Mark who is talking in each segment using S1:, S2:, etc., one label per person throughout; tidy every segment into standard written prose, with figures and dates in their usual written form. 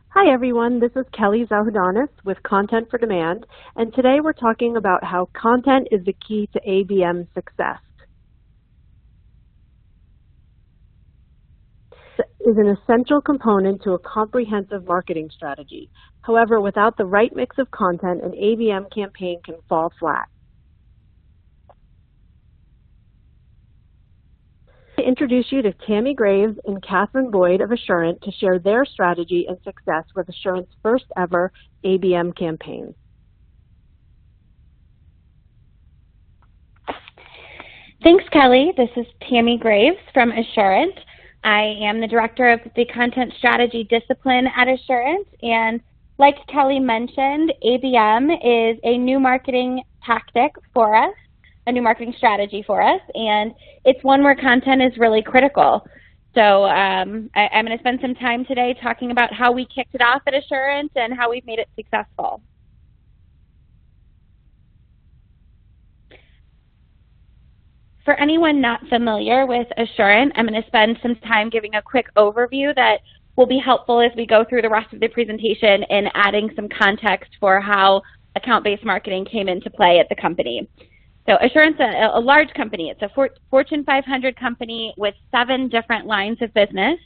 S1: Hi everyone, this is Kelly Zahudanis with Content for Demand, and today we're talking about how content is the key to ABM success. It is an essential component to a comprehensive marketing strategy. However, without the right mix of content, an ABM campaign can fall flat. To introduce you to Tammy Graves and Catherine Boyd of Assurant to share their strategy and success with Assurant's first ever ABM campaign.
S2: Thanks, Kelly. This is Tammy Graves from Assurant. I am the director of the content strategy discipline at Assurant, and like Kelly mentioned, ABM is a new marketing tactic for us, a new marketing strategy for us, and it's one where content is really critical. So I'm going to spend some time today talking about how we kicked it off at Assurant and how we've made it successful. For anyone not familiar with Assurant, I'm going to spend some time giving a quick overview that will be helpful as we go through the rest of the presentation and adding some context for how account-based marketing came into play at the company. So Assurant's a large company. It's a Fortune 500 company with 7 different lines of business.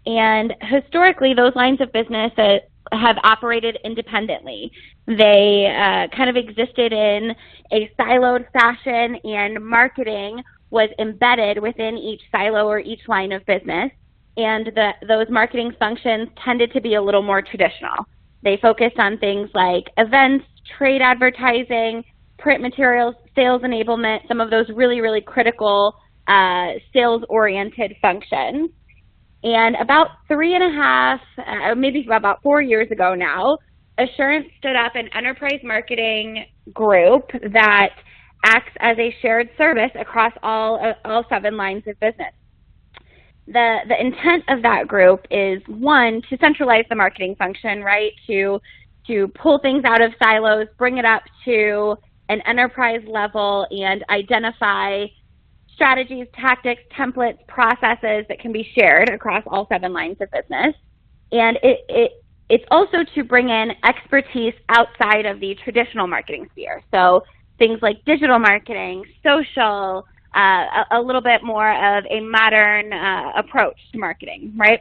S2: And historically, those lines of business have operated independently. They kind of existed in a siloed fashion, and marketing was embedded within each silo or each line of business. And those marketing functions tended to be a little more traditional. They focused on things like events, trade advertising, print materials, sales enablement, some of those really, really critical sales-oriented functions. And about 3.5, maybe about 4 years ago now, Assurant stood up an enterprise marketing group that acts as a shared service across all 7 lines of business. The intent of that group is, one, to centralize the marketing function, right? To pull things out of silos, bring it up to an enterprise level, and identify strategies, tactics, templates, processes that can be shared across all 7 lines of business. And it's also to bring in expertise outside of the traditional marketing sphere. So things like digital marketing, social, a little bit more of a modern approach to marketing, right?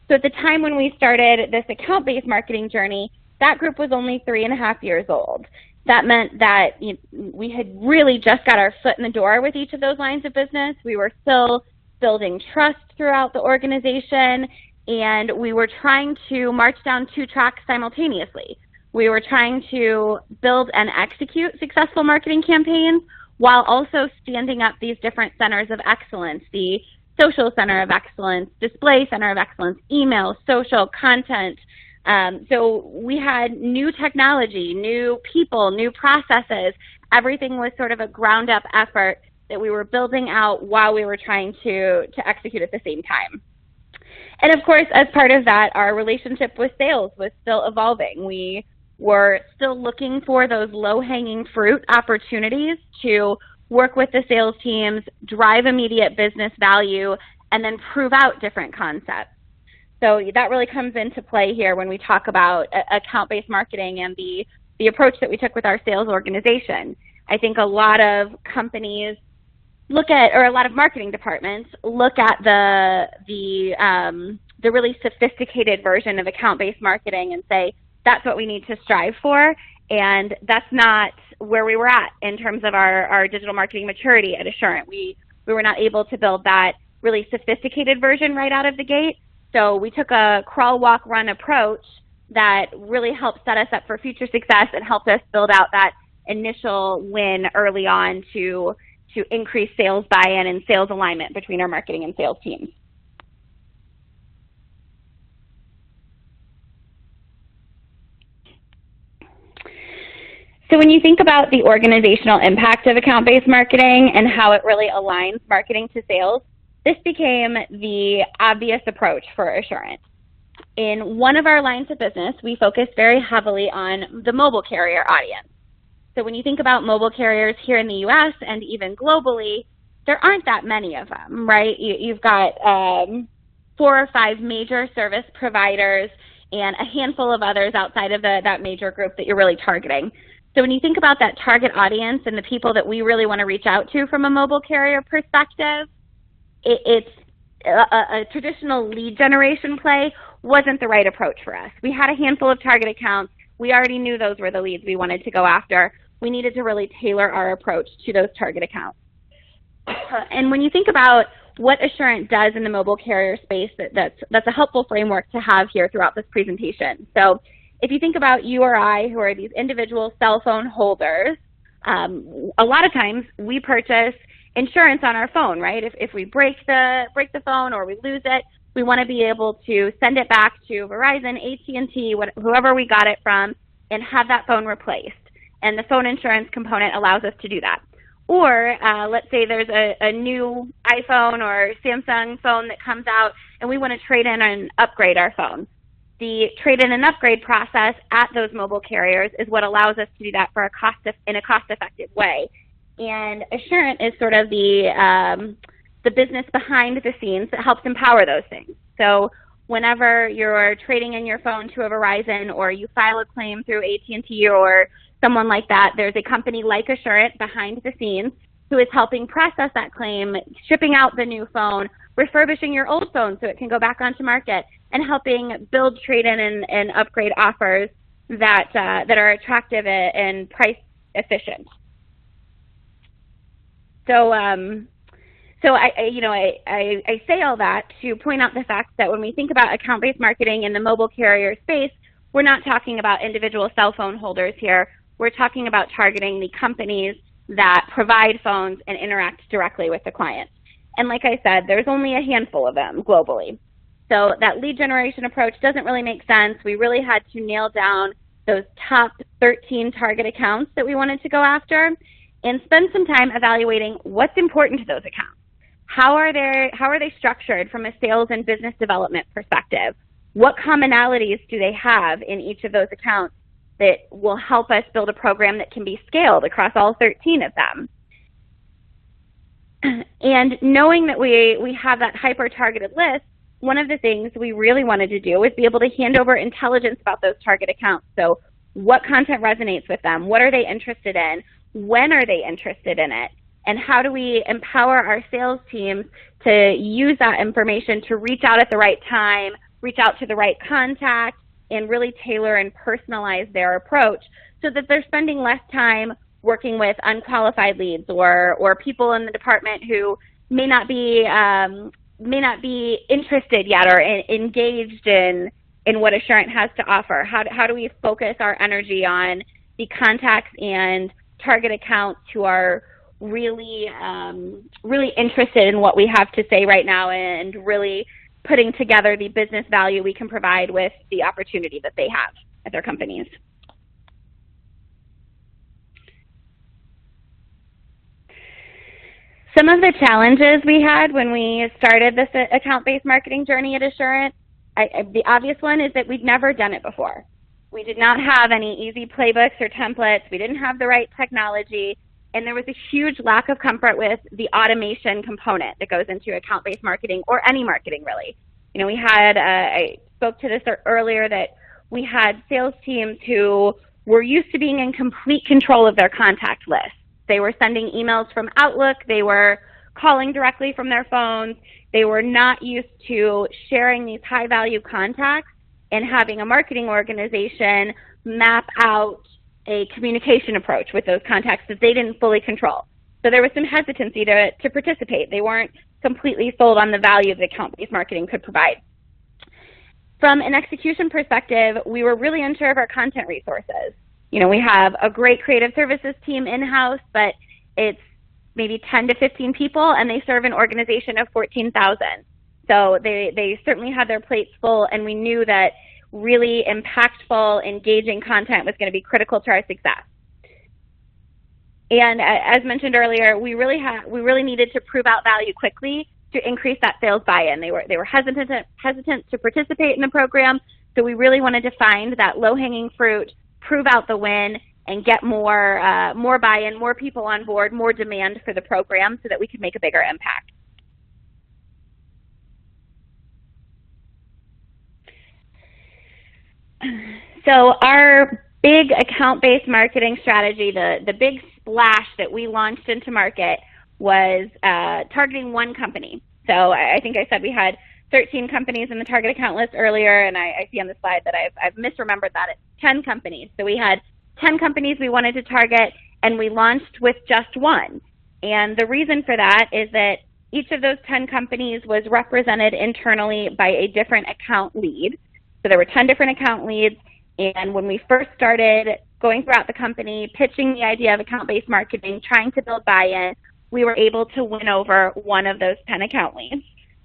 S2: So at the time when we started this account-based marketing journey, that group was only 3.5 years old. That meant that we had really just got our foot in the door with each of those lines of business. We were still building trust throughout the organization, and we were trying to march down 2 tracks simultaneously. We were trying to build and execute successful marketing campaigns while also standing up these different centers of excellence, the social center of excellence, display center of excellence, email, social, content. So we had new technology, new people, new processes. Everything was sort of a ground-up effort that we were building out while we were trying to execute at the same time. And of course, as part of that, our relationship with sales was still evolving. We were still looking for those low-hanging fruit opportunities to work with the sales teams, drive immediate business value, and then prove out different concepts. So that really comes into play here when we talk about account-based marketing and the approach that we took with our sales organization. I think a lot of companies look at, or a lot of marketing departments look at the really sophisticated version of account-based marketing and say, that's what we need to strive for, and that's not where we were at in terms of our digital marketing maturity at Assurant. We were not able to build that really sophisticated version right out of the gate. So we took a crawl, walk, run approach that really helped set us up for future success and helped us build out that initial win early on to increase sales buy-in and sales alignment between our marketing and sales teams. So when you think about the organizational impact of account-based marketing and how it really aligns marketing to sales, this became the obvious approach for Assurant. In one of our lines of business, we focused very heavily on the mobile carrier audience. So when you think about mobile carriers here in the U.S. and even globally, there aren't that many of them, right? You've got 4 or 5 major service providers and a handful of others outside of that major group that you're really targeting. So when you think about that target audience and the people that we really want to reach out to from a mobile carrier perspective, it's a traditional lead generation play wasn't the right approach for us. We had a handful of target accounts. We already knew those were the leads we wanted to go after. We needed to really tailor our approach to those target accounts. And when you think about what Assurant does in the mobile carrier space, that's a helpful framework to have here throughout this presentation. So if you think about you or I, who are these individual cell phone holders, a lot of times we purchase insurance on our phone, right? If we break the phone or we lose it, we want to be able to send it back to Verizon, AT&T, whoever we got it from, and have that phone replaced. And the phone insurance component allows us to do that. Or let's say there's a new iPhone or Samsung phone that comes out and we want to trade in and upgrade our phone. The trade-in and upgrade process at those mobile carriers is what allows us to do that in a cost-effective way. And Assurant is sort of the business behind the scenes that helps empower those things. So whenever you're trading in your phone to a Verizon or you file a claim through AT&T or someone like that, there's a company like Assurant behind the scenes who is helping process that claim, shipping out the new phone, refurbishing your old phone so it can go back onto market, and helping build trade-in and upgrade offers that are attractive and price efficient. So I say all that to point out the fact that when we think about account-based marketing in the mobile carrier space, we're not talking about individual cell phone holders here. We're talking about targeting the companies that provide phones and interact directly with the client. And like I said, there's only a handful of them globally. So that lead generation approach doesn't really make sense. We really had to nail down those top 13 target accounts that we wanted to go after and spend some time evaluating what's important to those accounts. How are they structured from a sales and business development perspective? What commonalities do they have in each of those accounts that will help us build a program that can be scaled across all 13 of them? And knowing that we have that hyper-targeted list, one of the things we really wanted to do was be able to hand over intelligence about those target accounts. So what content resonates with them? What are they interested in? When are they interested in it? And how do we empower our sales teams to use that information to reach out at the right time, reach out to the right contact, and really tailor and personalize their approach so that they're spending less time working with unqualified leads or people in the department who may not be interested yet or engaged in what Assurant has to offer. How do we focus our energy on the contacts and target accounts who are really interested in what we have to say right now and really putting together the business value we can provide with the opportunity that they have at their companies. Some of the challenges we had when we started this account-based marketing journey at Assurant, the obvious one is that we'd never done it before. We did not have any easy playbooks or templates. We didn't have the right technology. And there was a huge lack of comfort with the automation component that goes into account-based marketing or any marketing, really. You know, we had, I spoke to this earlier, that we had sales teams who were used to being in complete control of their contact list. They were sending emails from Outlook. They were calling directly from their phones. They were not used to sharing these high-value contacts and having a marketing organization map out a communication approach with those contacts that they didn't fully control. So there was some hesitancy to participate. They weren't completely sold on the value that account-based marketing could provide. From an execution perspective, we were really unsure of our content resources. You know, we have a great creative services team in-house, but it's maybe 10 to 15 people, and they serve an organization of 14,000. So they certainly had their plates full, and we knew that really impactful, engaging content was going to be critical to our success. And as mentioned earlier, we really needed to prove out value quickly to increase that sales buy-in. They were hesitant to participate in the program, so we really wanted to find that low-hanging fruit, prove out the win, and get more buy-in, more people on board, more demand for the program so that we could make a bigger impact. So our big account-based marketing strategy, the big splash that we launched into market was targeting one company. So I think I said we had 13 companies in the target account list earlier, and I see on the slide that I've misremembered that. It's 10 companies. So we had 10 companies we wanted to target, and we launched with just one. And the reason for that is that each of those 10 companies was represented internally by a different account lead. So there were 10 different account leads, and when we first started going throughout the company, pitching the idea of account-based marketing, trying to build buy-in, we were able to win over one of those 10 account leads.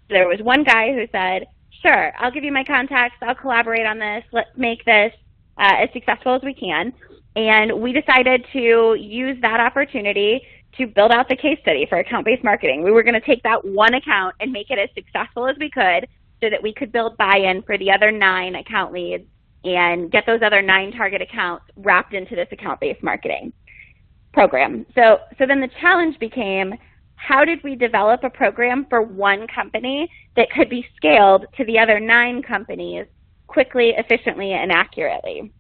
S2: So there was one guy who said, sure, I'll give you my contacts, I'll collaborate on this, let's make this as successful as we can. And we decided to use that opportunity to build out the case study for account-based marketing. We were going to take that one account and make it as successful as we could so that we could build buy-in for the other 9 account leads and get those other 9 target accounts wrapped into this account-based marketing program. So then the challenge became, how did we develop a program for one company that could be scaled to the other 9 companies quickly, efficiently, and accurately?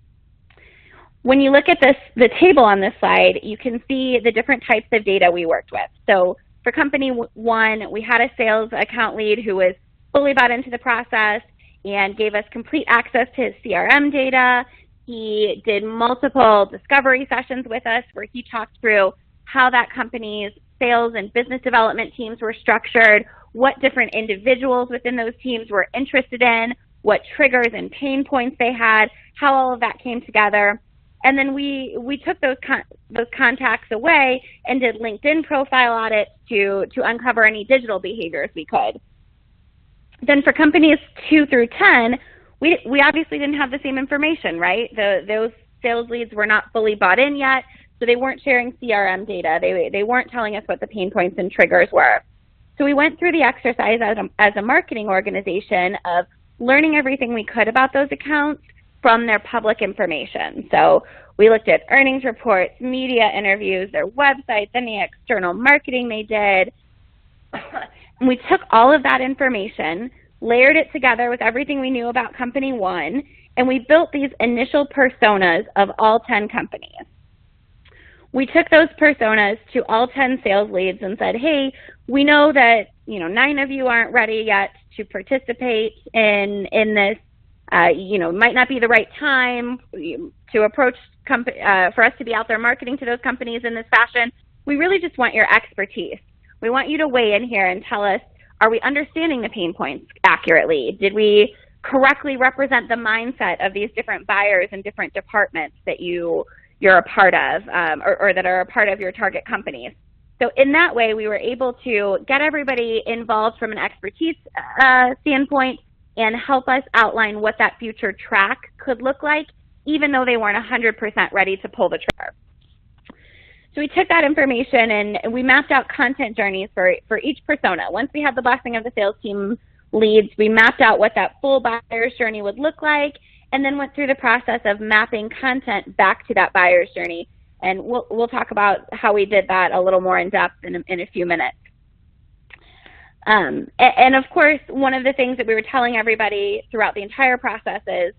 S2: When you look at the table on this slide, you can see the different types of data we worked with. So for company 1, we had a sales account lead who was fully bought into the process and gave us complete access to his CRM data. He did multiple discovery sessions with us where he talked through how that company's sales and business development teams were structured, what different individuals within those teams were interested in, what triggers and pain points they had, how all of that came together. And then we took those contacts away and did LinkedIn profile audits to uncover any digital behaviors we could. Then for companies 2 through 10, we obviously didn't have the same information, right? Those sales leads were not fully bought in yet, so they weren't sharing CRM data. They weren't telling us what the pain points and triggers were. So we went through the exercise as a marketing organization of learning everything we could about those accounts from their public information. So we looked at earnings reports, media interviews, their websites, any external marketing they did. And we took all of that information, layered it together with everything we knew about company 1, and we built these initial personas of all 10 companies. We took those personas to all 10 sales leads and said, hey, we know that 9 of you aren't ready yet to participate in this. Might not be the right time to approach for us to be out there marketing to those companies in this fashion. We really just want your expertise. We want you to weigh in here and tell us, are we understanding the pain points accurately? Did we correctly represent the mindset of these different buyers and different departments that you're a part of or that are a part of your target companies? So in that way, we were able to get everybody involved from an expertise standpoint and help us outline what that future track could look like, even though they weren't 100% ready to pull the trigger. So we took that information and we mapped out content journeys for each persona. Once we had the blessing of the sales team leads, we mapped out what that full buyer's journey would look like, and then went through the process of mapping content back to that buyer's journey. And we'll talk about how we did that a little more in depth in a few minutes. And of course, one of the things that we were telling everybody throughout the entire process is,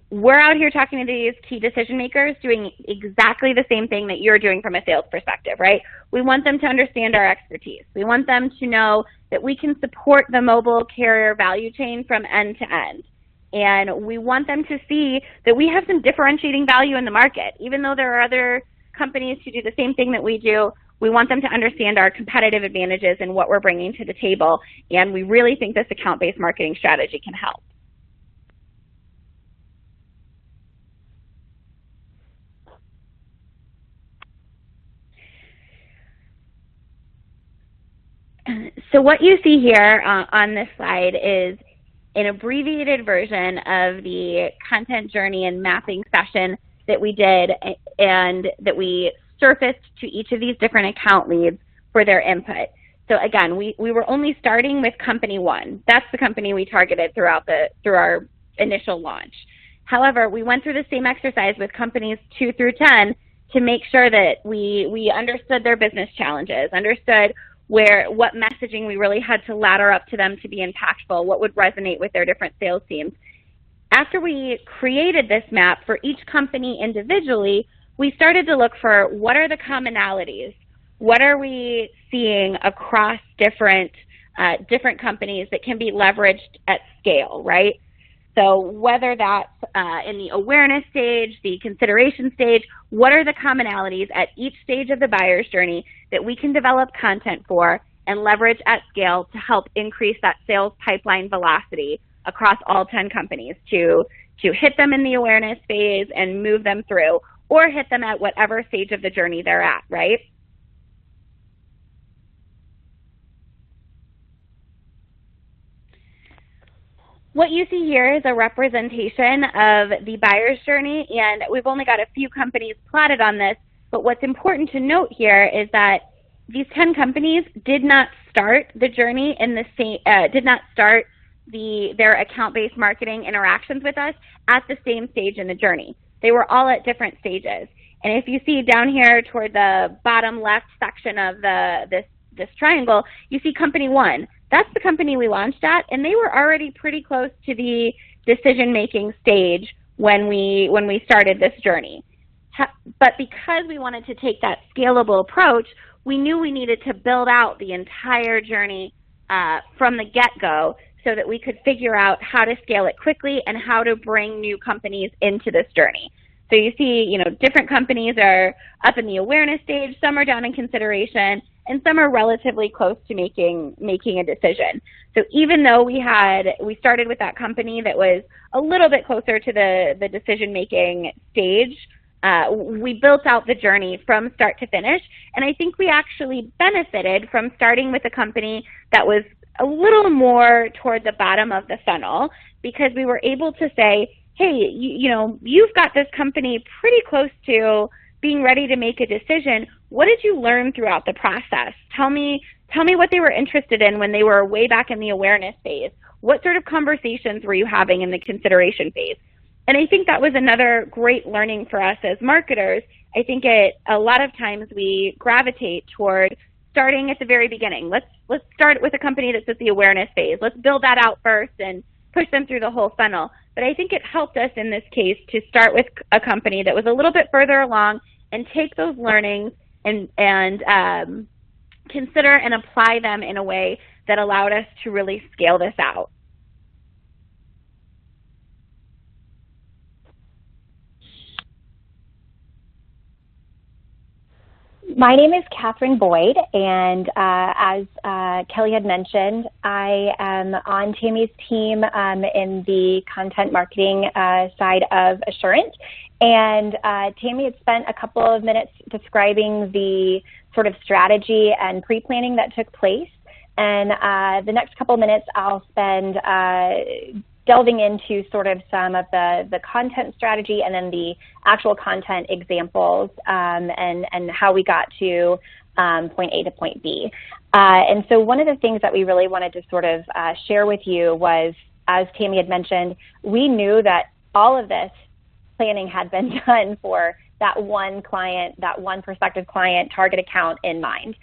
S2: we're out here talking to these key decision makers doing exactly the same thing that you're doing from a sales perspective, right? We want them to understand our expertise. We want them to know that we can support the mobile carrier value chain from end to end. And we want them to see that we have some differentiating value in the market. Even though there are other companies who do the same thing that we do, we want them to understand our competitive advantages and what we're bringing to the table. And we really think this account-based marketing strategy can help. So what you see here on this slide is an abbreviated version of the content journey and mapping session that we did and that we surfaced to each of these different account leads for their input. So again, we were only starting with company 1. That's the company we targeted through our initial launch. However, we went through the same exercise with companies 2 through 10 to make sure that we understood their business challenges, understood what messaging we really had to ladder up to them to be impactful, what would resonate with their different sales teams. after we created this map for each company individually, we started to look for what are the commonalities. What are we seeing across different companies that can be leveraged at scale, right? So whether that's in the awareness stage, the consideration stage, what are the commonalities at each stage of the buyer's journey that we can develop content for and leverage at scale to help increase that sales pipeline velocity across all 10 companies to hit them in the awareness phase and move them through, or hit them at whatever stage of the journey they're at, right? What you see here is a representation of the buyer's journey, and we've only got a few companies plotted on this, but what's important to note here is that these 10 companies did not start the journey in the same, did not start their account-based marketing interactions with us at the same stage in the journey. They were all at different stages. And if you see down here toward the bottom left section of this triangle, you see company 1. That's the company we launched at, and they were already pretty close to the decision-making stage when we started this journey. But because we wanted to take that scalable approach, we knew we needed to build out the entire journey from the get-go so that we could figure out how to scale it quickly and how to bring new companies into this journey. So you see, different companies are up in the awareness stage, some are down in consideration, and some are relatively close to making a decision. So even though we started with that company that was a little bit closer to the decision-making stage, we built out the journey from start to finish, and I think we actually benefited from starting with a company that was a little more toward the bottom of the funnel, because we were able to say, hey, you've got this company pretty close to being ready to make a decision. What did you learn throughout the process? Tell me what they were interested in when they were way back in the awareness phase. What sort of conversations were you having in the consideration phase? And I think that was another great learning for us as marketers. I think a lot of times we gravitate toward starting at the very beginning. Let's start with a company that's at the awareness phase. Let's build that out first and push them through the whole funnel. But I think it helped us in this case to start with a company that was a little bit further along and take those learnings and consider and apply them in a way that allowed us to really scale this out.
S3: My name is Catherine Boyd, and as Kelly had mentioned, I am on Tammy's team in the content marketing side of Assurant. And Tammy had spent a couple of minutes describing the sort of strategy and pre-planning that took place. And the next couple of minutes I'll spend delving into sort of some of the content strategy and then the actual content examples and how we got to point A to point B. And so one of the things that we really wanted to sort of share with you was, as Tammy had mentioned, we knew that all of this planning had been done for that one client, that one prospective client target account in mind.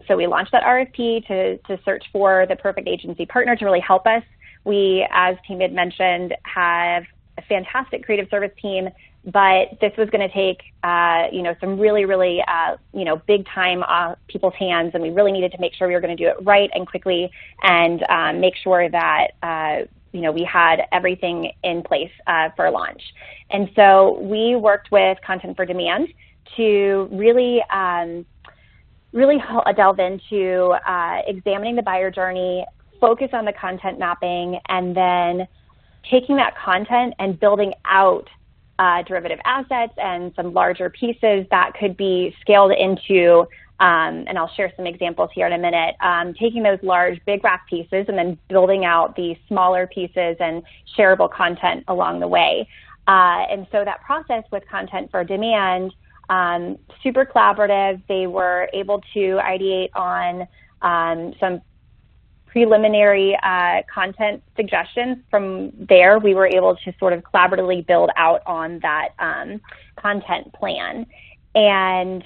S3: So we launched that RFP to search for the perfect agency partner to really help us. We, as Tammy had mentioned, have a fantastic creative service team, but this was going to take, some really, really, big time off people's hands, and we really needed to make sure we were going to do it right and quickly and make sure that, we had everything in place for launch. And so we worked with Content for Demand to really delve into examining the buyer journey, focus on the content mapping, and then taking that content and building out derivative assets and some larger pieces that could be scaled into, and I'll share some examples here in a minute, taking those large big graph pieces and then building out the smaller pieces and shareable content along the way. And so that process with Content for Demand, super collaborative. They were able to ideate on some preliminary content suggestions. From there, we were able to sort of collaboratively build out on that content plan. And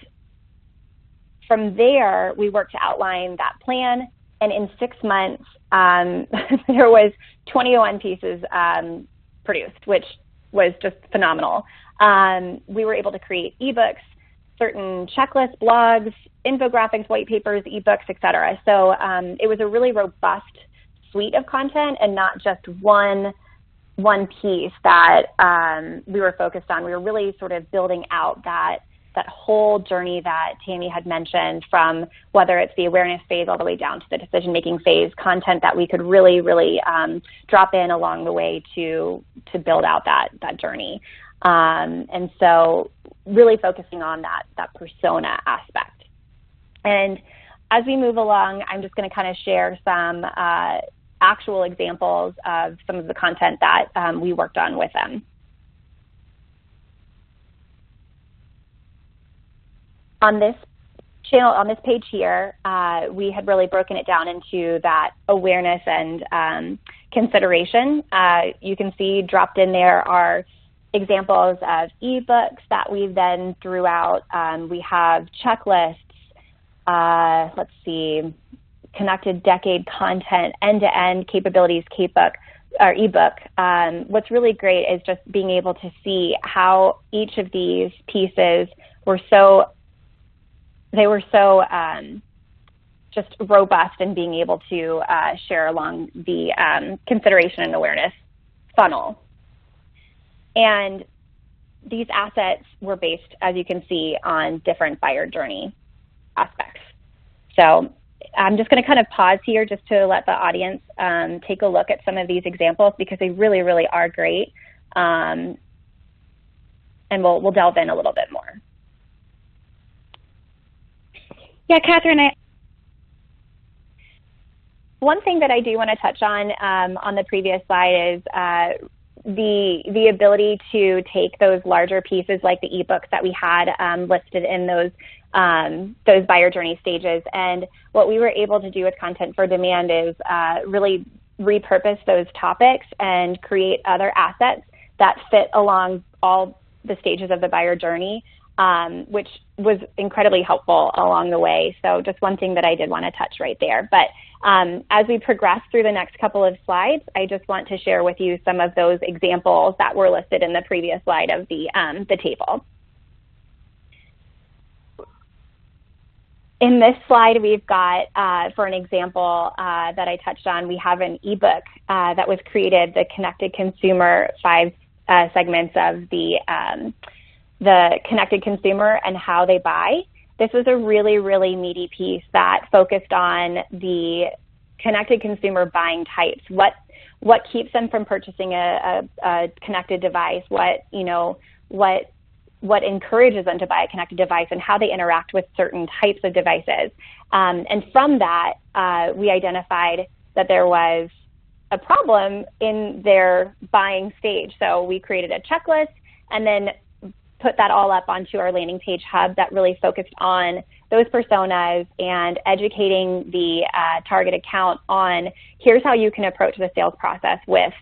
S3: from there, we worked to outline that plan. And in 6 months, there was 21 pieces produced, which was just phenomenal. We were able to create ebooks, certain checklists, blogs, infographics, white papers, ebooks, etc. So it was a really robust suite of content and not just one piece that we were focused on. We were really sort of building out that whole journey that Tammy had mentioned, from whether it's the awareness phase all the way down to the decision-making phase, content that we could really drop in along the way to build out that journey. And so really focusing on that persona aspect. And as we move along, I'm just going to kind of share some actual examples of some of the content that we worked on with them. On this channel, on this page here, we had really broken it down into that awareness and consideration. You can see dropped in there are examples of ebooks that we then threw out. We have checklists, let's see, connected decade content, end-to-end capabilities ebook. What's really great is just being able to see how each of these pieces were so just robust in being able to share along the consideration and awareness funnel. And these assets were based, as you can see, on different buyer journey aspects. So I'm just going to kind of pause here just to let the audience take a look at some of these examples, because they really, really are great. And we'll delve in a little bit more.
S2: Yeah, Catherine,
S3: one thing that I do want to touch on the previous slide is the ability to take those larger pieces like the ebooks that we had listed in those buyer journey stages. And what we were able to do with Content for Demand is really repurpose those topics and create other assets that fit along all the stages of the buyer journey, which was incredibly helpful along the way. So just one thing that I did want to touch right there. But as we progress through the next couple of slides, I just want to share with you some of those examples that were listed in the previous slide of the table. In this slide, we've got, for an example that I touched on, we have an ebook that was created, the Connected Consumer 5 segments of the connected consumer and how they buy. This was a really, really meaty piece that focused on the connected consumer buying types. What keeps them from purchasing a connected device? What encourages them to buy a connected device, and how they interact with certain types of devices. And from that, we identified that there was a problem in their buying stage. So we created a checklist and then put that all up onto our landing page hub that really focused on those personas and educating the target account on here's how you can approach the sales process with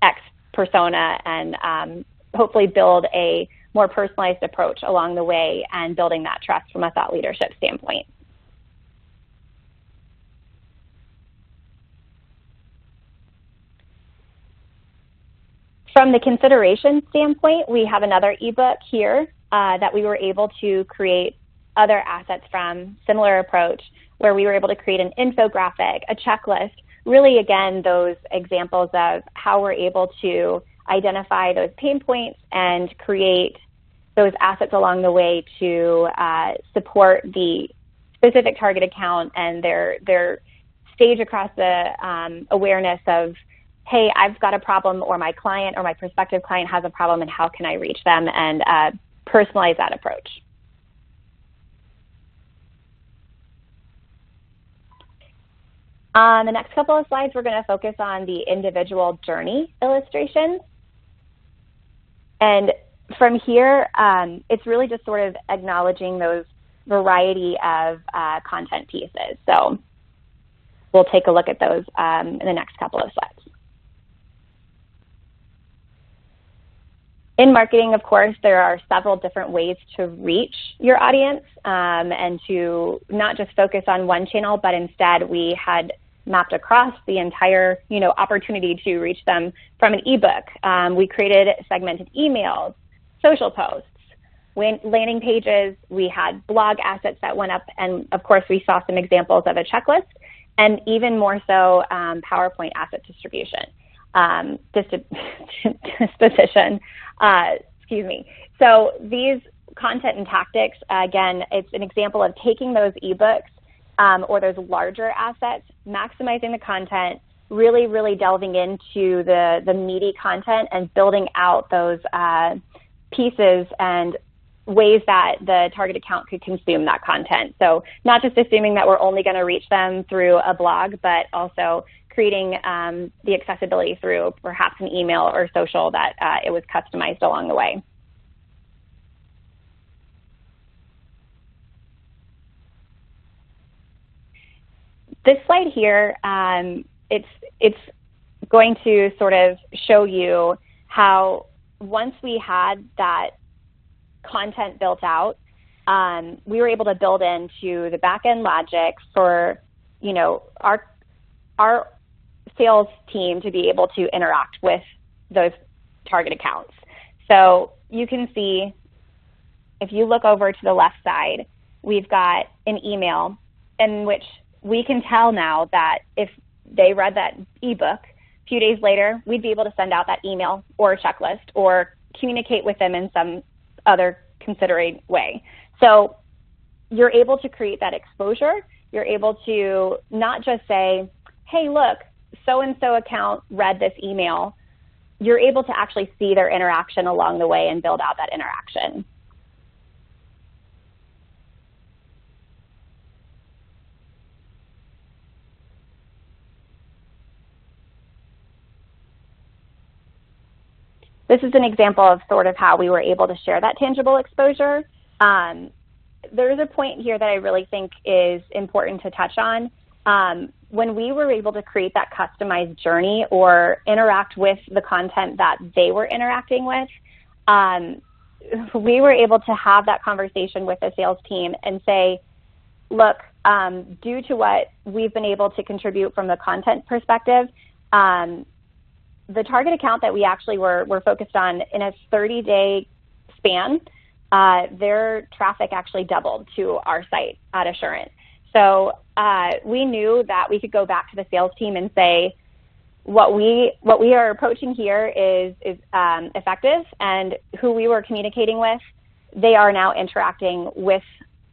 S3: X persona, and hopefully build a more personalized approach along the way and building that trust from a thought leadership standpoint. From the consideration standpoint, we have another ebook here that we were able to create other assets from, similar approach, where we were able to create an infographic, a checklist, really, again, those examples of how we're able to identify those pain points and create those assets along the way to support the specific target account and their stage across the awareness of, hey, I've got a problem, or my client or my prospective client has a problem, and how can I reach them, and personalize that approach. On the next couple of slides, we're going to focus on the individual journey illustrations. And from here, it's really just sort of acknowledging those variety of content pieces. So we'll take a look at those in the next couple of slides. In marketing, of course, there are several different ways to reach your audience and to not just focus on one channel, but instead we had mapped across the entire, opportunity to reach them from an ebook. We created segmented emails, social posts, landing pages. We had blog assets that went up, and of course we saw some examples of a checklist, and even more so PowerPoint asset distribution, disposition. Excuse me. So these content and tactics, again, it's an example of taking those ebooks or those larger assets, maximizing the content, really, really delving into the meaty content and building out those pieces and ways that the target account could consume that content. So not just assuming that we're only going to reach them through a blog, but also creating the accessibility through perhaps an email or social that it was customized along the way. This slide here, it's going to sort of show you how once we had that content built out, we were able to build into the back-end logic for, our sales team to be able to interact with those target accounts. So you can see, if you look over to the left side, we've got an email in which we can tell now that if they read that ebook, a few days later, we'd be able to send out that email or a checklist or communicate with them in some other considerate way. So you're able to create that exposure. You're able to not just say, hey, look, so-and-so account read this email. You're able to actually see their interaction along the way and build out that interaction. This is an example of sort of how we were able to share that tangible exposure. There's a point here that I really think is important to touch on. When we were able to create that customized journey or interact with the content that they were interacting with, we were able to have that conversation with the sales team and say, look, due to what we've been able to contribute from the content perspective, the target account that we actually were focused on, in a 30-day span, their traffic actually doubled to our site at Assurant. So we knew that we could go back to the sales team and say, what we are approaching here is effective, and who we were communicating with, they are now interacting with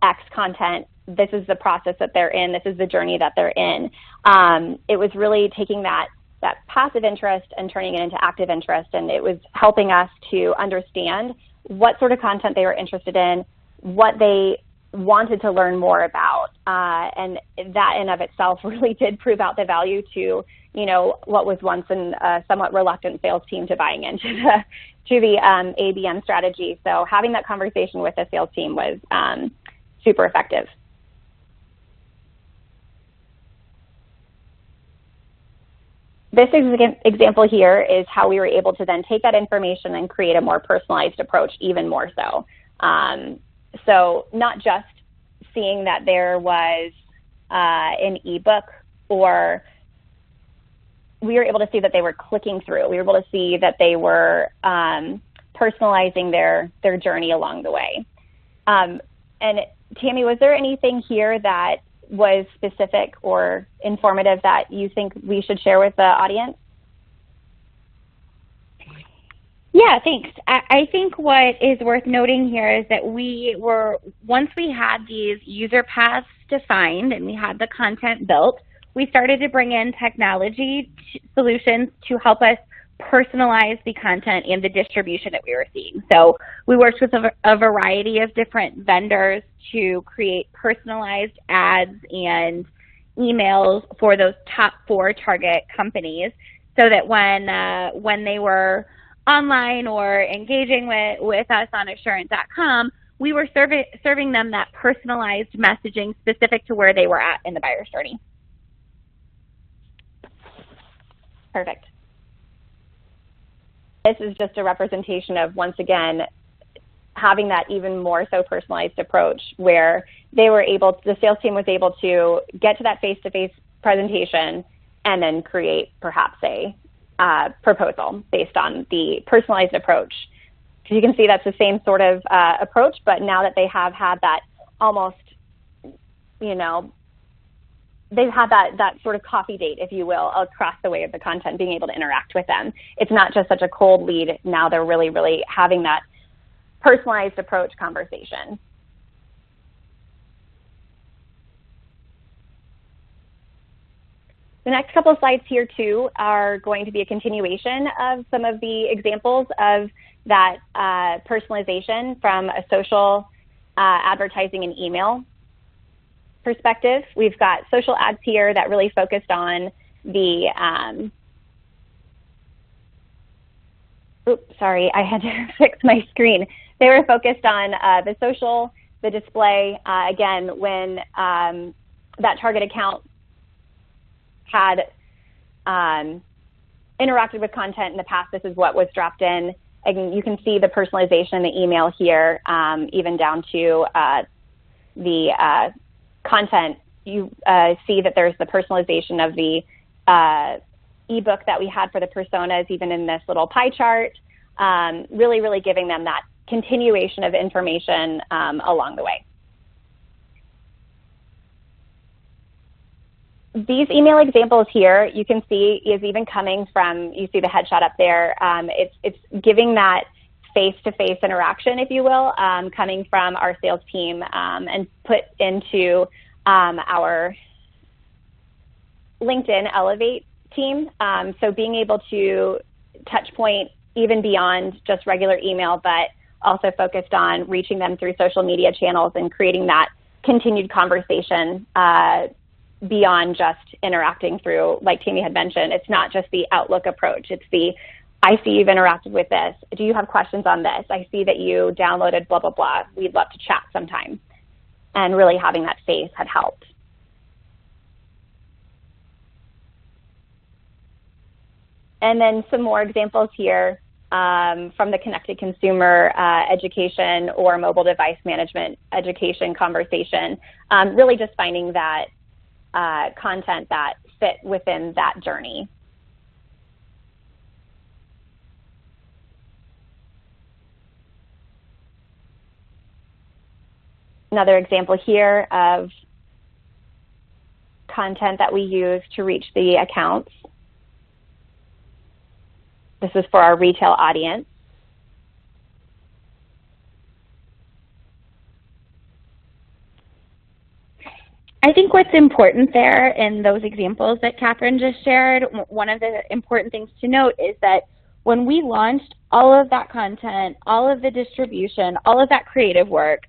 S3: X content. This is the process that they're in. This is the journey that they're in. It was really taking that passive interest and turning it into active interest, and it was helping us to understand what sort of content they were interested in, what they wanted to learn more about, and that in of itself really did prove out the value to, what was once a somewhat reluctant sales team to buying into the ABM strategy. So having that conversation with the sales team was super effective. This example here is how we were able to then take that information and create a more personalized approach even more so. So not just seeing that there was an ebook, or we were able to see that they were clicking through. We were able to see that they were personalizing their journey along the way. And Tammy, was there anything here that was specific or informative that you think we should share with the audience?
S2: Yeah, thanks. I think what is worth noting here is that once we had these user paths defined and we had the content built, we started to bring in technology solutions to help us personalize the content and the distribution that we were seeing. So we worked with a variety of different vendors to create personalized ads and emails for those top 4 target companies, so that when they were online or engaging with us on Assurant.com, we were serving them that personalized messaging specific to where they were at in the buyer's journey.
S3: Perfect. This is just a representation of, once again, having that even more so personalized approach where the sales team was able to get to that face-to-face presentation, and then create perhaps a proposal based on the personalized approach. Because you can see that's the same sort of approach, but now that they have had that almost, you know, they've had that sort of coffee date, if you will, across the way of the content, being able to interact with them. It's not just such a cold lead. Now they're really, really having that personalized approach conversation. The next couple of slides here, too, are going to be a continuation of some of the examples of that personalization from a social advertising and email perspective. We've got social ads here that really focused on the, oops, sorry, I had to fix my screen. They were focused on the social, the display. Again, when that target account had interacted with content in the past, this is what was dropped in. And you can see the personalization in the email here, even down to the content. You see that there's the personalization of the ebook that we had for the personas, even in this little pie chart, really, really giving them that continuation of information along the way. These email examples here, you can see is even coming from, you see the headshot up there, it's giving that face-to-face interaction, if you will, coming from our sales team and put into our LinkedIn Elevate team. So being able to touch point even beyond just regular email, but also focused on reaching them through social media channels and creating that continued conversation beyond just interacting through, like Tammy had mentioned, it's not just the Outlook approach. It's the, I see you've interacted with this. Do you have questions on this? I see that you downloaded blah, blah, blah. We'd love to chat sometime. And really having that face had helped. And then some more examples here from the connected consumer education or mobile device management education conversation, really just finding that content that fit within that journey. Another example here of content that we use to reach the accounts. This is for our retail audience.
S2: I think what's important there in those examples that Catherine just shared, one of the important things to note is that when we launched all of that content, all of the distribution, all of that creative work,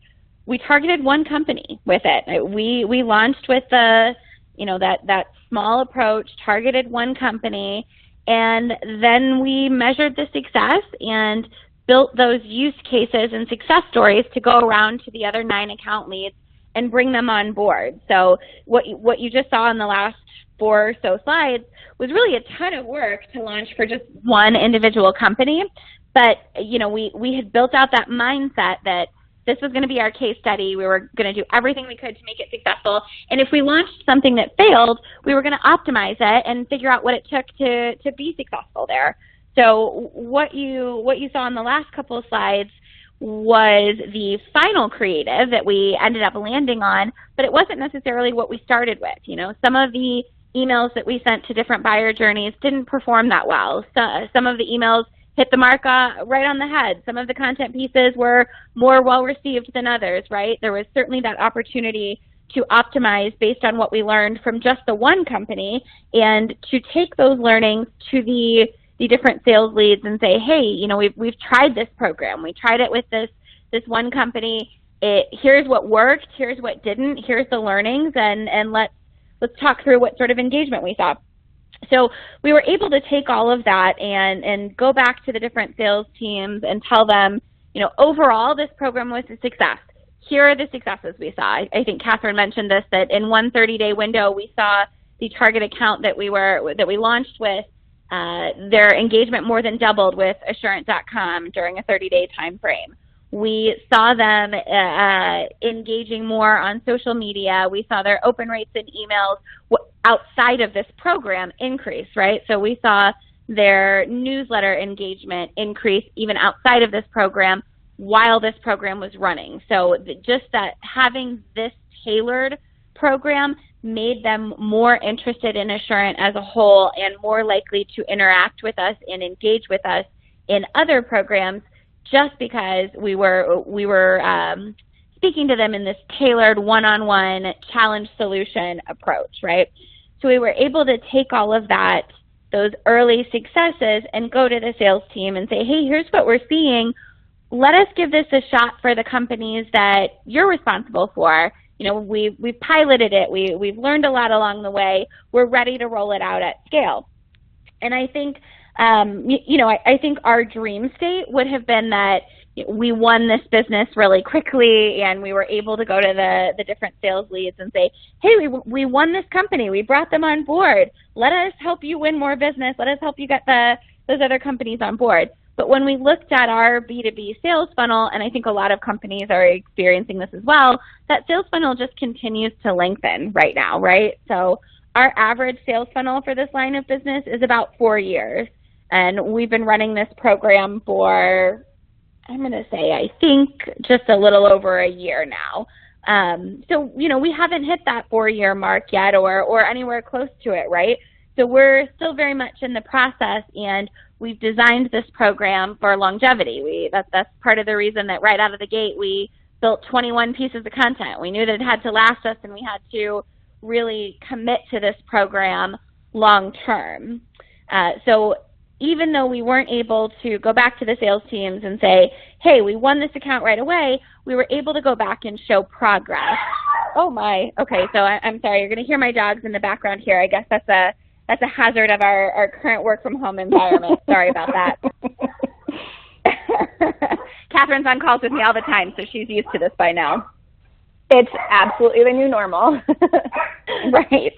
S2: we targeted one company with it. We launched with the, you know, that small approach, targeted one company, and then we measured the success and built those use cases and success stories to go around to the other 9 account leads and bring them on board. So what you just saw in the last 4 or so slides was really a ton of work to launch for just one individual company. But you know, we had built out that mindset that this was going to be our case study. We were going to do everything we could to make it successful. And if we launched something that failed, we were going to optimize it and figure out what it took to be successful there. So what you saw in the last couple of slides was the final creative that we ended up landing on, but it wasn't necessarily what we started with. You know, some of the emails that we sent to different buyer journeys didn't perform that well. So, some of the emails hit the mark right on the head. Some of the content pieces were more well received than others, right? There was certainly that opportunity to optimize based on what we learned from just the one company and to take those learnings to the different sales leads and say, hey, you know, we've tried this program. We tried it with this one company. Here's what worked. Here's what didn't. Here's the learnings, and let's talk through what sort of engagement we saw. So we were able to take all of that and go back to the different sales teams and tell them, you know, overall this program was a success. Here are the successes we saw. I think Catherine mentioned this, that in one 30-day window we saw the target account that we launched with, their engagement more than doubled with Assurant.com during a 30-day time frame. We saw them engaging more on social media. We saw their open rates in emails outside of this program increase, right? So we saw their newsletter engagement increase even outside of this program while this program was running. So just that having this tailored program made them more interested in Assurant as a whole and more likely to interact with us and engage with us in other programs, just because we were speaking to them in this tailored one-on-one challenge solution approach, right? So we were able to take all of that, those early successes, and go to the sales team and say, hey, here's what we're seeing. Let us give this a shot for the companies that you're responsible for. You know, we've piloted it. We've learned a lot along the way. We're ready to roll it out at scale. And I think, I think our dream state would have been that we won this business really quickly and we were able to go to the different sales leads and say, hey, we won this company. We brought them on board. Let us help you win more business. Let us help you get those other companies on board. But when we looked at our B2B sales funnel, and I think a lot of companies are experiencing this as well, that sales funnel just continues to lengthen right now, right? So our average sales funnel for this line of business is about 4 years. And we've been running this program for, I'm going to say, I think just a little over a year now. So, we haven't hit that 4-year mark yet or anywhere close to it, right? So we're still very much in the process, and we've designed this program for longevity. That's part of the reason that right out of the gate we built 21 pieces of content. We knew that it had to last us, and we had to really commit to this program long term. So even though we weren't able to go back to the sales teams and say, hey, we won this account right away, we were able to go back and show progress. Oh my, okay, so I'm sorry, you're going to hear my dogs in the background here. I guess that's a hazard of our current work from home environment. Sorry about that. Catherine's on calls with me all the time, so she's used to this by now.
S3: It's absolutely the new normal.
S2: Right.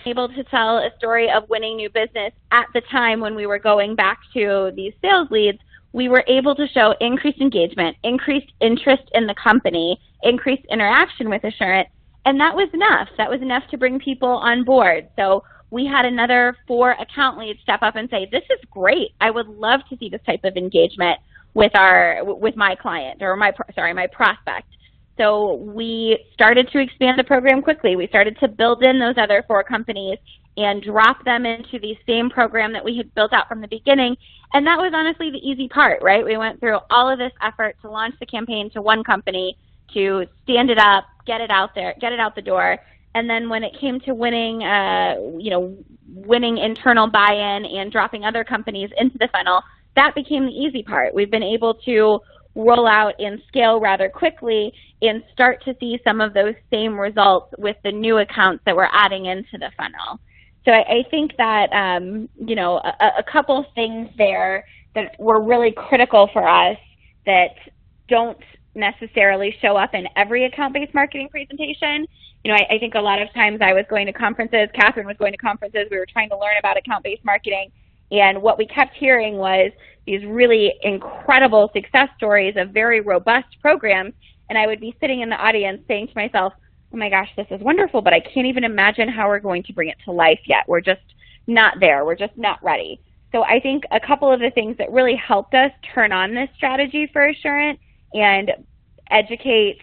S2: Able to tell a story of winning new business at the time when we were going back to these sales leads, we were able to show increased engagement, increased interest in the company, increased interaction with Assurant, and that was enough. That was enough to bring people on board. So we had another 4 account leads step up and say, this is great. I would love to see this type of engagement with my client or my prospect. So we started to expand the program quickly. We started to build in those other 4 companies and drop them into the same program that we had built out from the beginning. And that was honestly the easy part, right? We went through all of this effort to launch the campaign to one company, to stand it up, get it out there, get it out the door. And then when it came to winning, winning internal buy-in and dropping other companies into the funnel, that became the easy part. We've been able to roll out and scale rather quickly and start to see some of those same results with the new accounts that we're adding into the funnel. So I think that, a couple things there that were really critical for us that don't necessarily show up in every account-based marketing presentation. I think a lot of times I was going to conferences, Catherine was going to conferences, we were trying to learn about account-based marketing, and what we kept hearing was these really incredible success stories of very robust programs, and I would be sitting in the audience saying to myself, oh my gosh, this is wonderful, but I can't even imagine how we're going to bring it to life yet. We're just not there. We're just not ready. So I think a couple of the things that really helped us turn on this strategy for Assurant and educate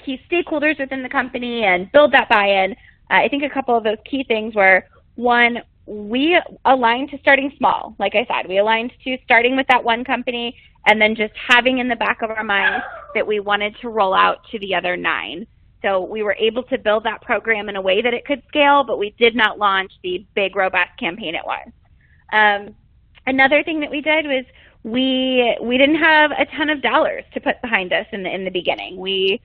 S2: key stakeholders within the company and build that buy-in, I think a couple of those key things were, one, we aligned to starting small. Like I said, we aligned to starting with that one company and then just having in the back of our minds that we wanted to roll out to the other 9. So we were able to build that program in a way that it could scale, but we did not launch the big, robust campaign at once. Another thing that we did was we didn't have a ton of dollars to put behind us in the beginning. We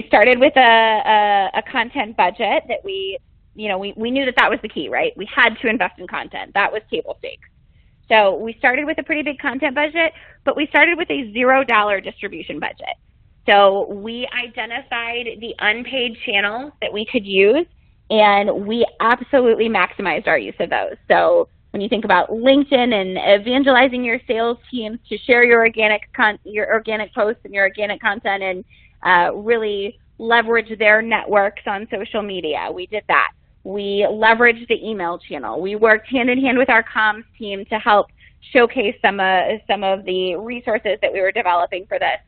S2: started with a content budget that we knew that was the key, right? We had to invest in content. That was table stakes. So we started with a pretty big content budget, but we started with a $0 distribution budget. So we identified the unpaid channels that we could use, and we absolutely maximized our use of those. So when you think about LinkedIn and evangelizing your sales teams to share your organic posts and your organic content and really leverage their networks on social media. We did that. We leveraged the email channel. We worked hand in hand with our comms team to help showcase some of the resources that we were developing for this.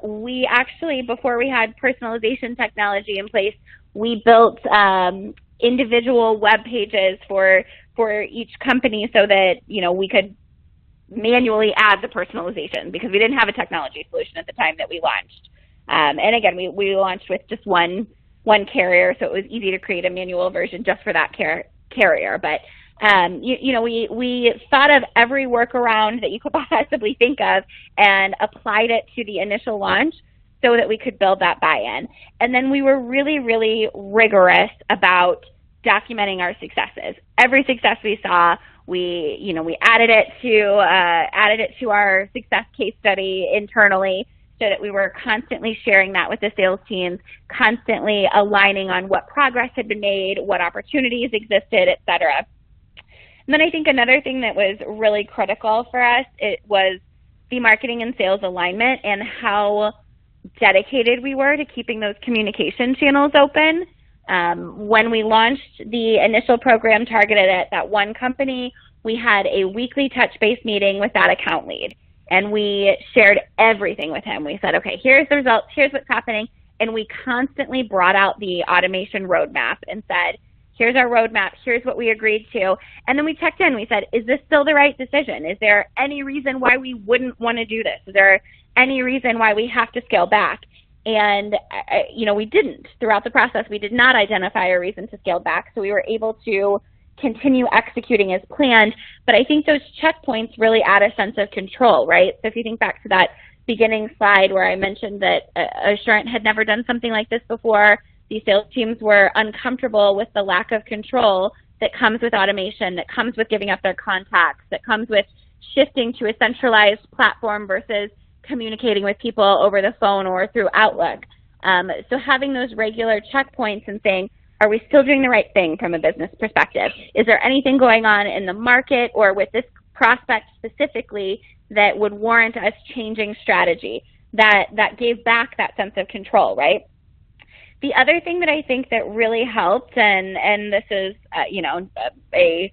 S2: We actually, before we had personalization technology in place, we built individual web pages for each company so that, you know, we could manually add the personalization because we didn't have a technology solution at the time that we launched. And again, we launched with just one carrier, so it was easy to create a manual version just for that carrier. But we thought of every workaround that you could possibly think of and applied it to the initial launch so that we could build that buy-in. And then we were really, really rigorous about documenting our successes. Every success we saw, we added it to our success case study internally, so that we were constantly sharing that with the sales teams, constantly aligning on what progress had been made, what opportunities existed, et cetera. And then I think another thing that was really critical for us, it was the marketing and sales alignment and how dedicated we were to keeping those communication channels open. When we launched the initial program targeted at that one company, we had a weekly touch-base meeting with that account lead. And we shared everything with him. We said, okay, here's the results, here's what's happening. And we constantly brought out the automation roadmap and said, here's our roadmap, here's what we agreed to. And then we checked in, we said, is this still the right decision? Is there any reason why we wouldn't want to do this? Is there any reason why we have to scale back? And, we didn't. Throughout the process, we did not identify a reason to scale back. So we were able to continue executing as planned. But I think those checkpoints really add a sense of control, right? So if you think back to that beginning slide where I mentioned that Assurant had never done something like this before, the sales teams were uncomfortable with the lack of control that comes with automation, that comes with giving up their contacts, that comes with shifting to a centralized platform versus communicating with people over the phone or through Outlook. So having those regular checkpoints and saying, are we still doing the right thing from a business perspective? Is there anything going on in the market or with this prospect specifically that would warrant us changing strategy? That gave back that sense of control, right? The other thing that I think that really helped, and this is a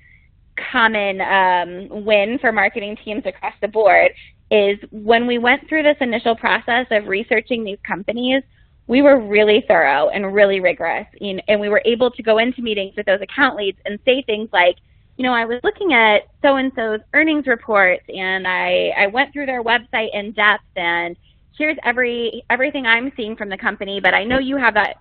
S2: common win for marketing teams across the board, is when we went through this initial process of researching these companies, we were really thorough and really rigorous, and we were able to go into meetings with those account leads and say things like, I was looking at so-and-so's earnings reports, and I went through their website in depth, and here's everything I'm seeing from the company, but I know you have that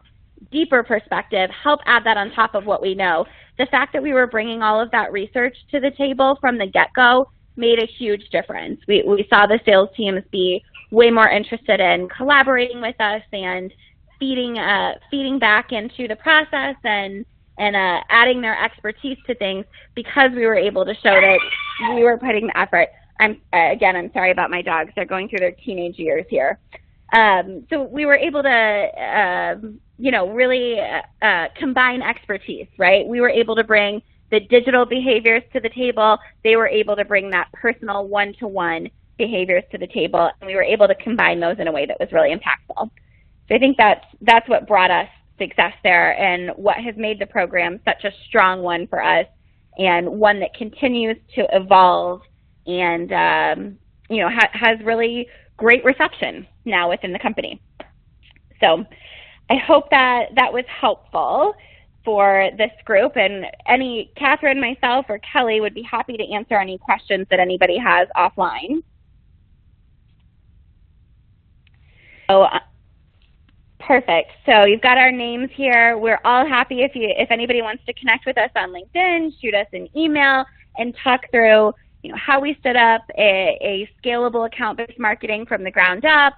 S2: deeper perspective. Help add that on top of what we know. The fact that we were bringing all of that research to the table from the get-go made a huge difference. We saw the sales teams be way more interested in collaborating with us and feeding back into the process and adding their expertise to things because we were able to show that we were putting the effort. I'm sorry about my dogs. They're going through their teenage years here. So we were able to, really combine expertise, right? We were able to bring the digital behaviors to the table. They were able to bring that personal one-to-one behaviors to the table, and we were able to combine those in a way that was really impactful. So I think that's what brought us success there and what has made the program such a strong one for us and one that continues to evolve and has really great reception now within the company. So I hope that was helpful for this group, and Catherine, myself, or Kelly would be happy to answer any questions that anybody has offline. So, perfect. So you've got our names here. We're all happy if anybody wants to connect with us on LinkedIn, shoot us an email, and talk through how we stood up a scalable account-based marketing from the ground up,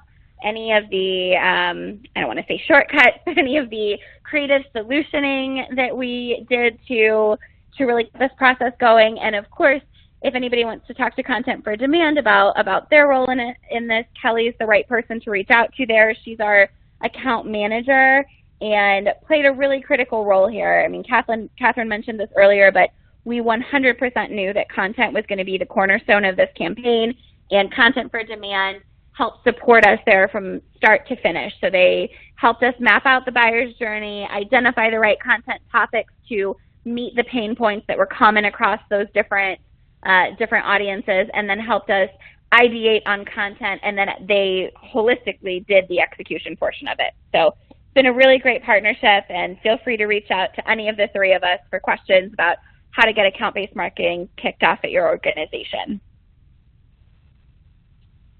S2: any of the, I don't want to say shortcuts, but any of the creative solutioning that we did to really get this process going. And of course, if anybody wants to talk to Content for Demand about their role in this, Kelly's the right person to reach out to there. She's our account manager and played a really critical role here. I mean, Catherine mentioned this earlier, but we 100% knew that content was going to be the cornerstone of this campaign, and Content for Demand helped support us there from start to finish. So they helped us map out the buyer's journey, identify the right content topics to meet the pain points that were common across those different audiences, and then helped us ideate on content, and then they holistically did the execution portion of it. So it's been a really great partnership, and feel free to reach out to any of the three of us for questions about how to get account-based marketing kicked off at your organization.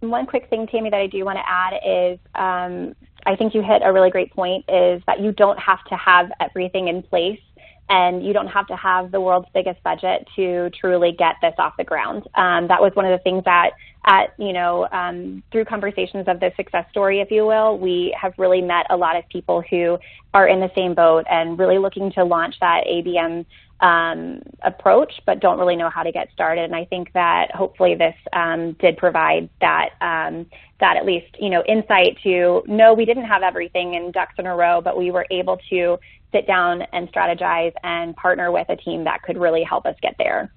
S3: One quick thing, Tammy, that I do want to add is I think you hit a really great point, is that you don't have to have everything in place, and you don't have to have the world's biggest budget to truly get this off the ground. That was one of the things that through conversations of the success story, if you will, we have really met a lot of people who are in the same boat and really looking to launch that ABM approach, but don't really know how to get started. And I think that hopefully this did provide that at least, insight to know we didn't have everything in ducks in a row, but we were able to sit down and strategize and partner with a team that could really help us get there.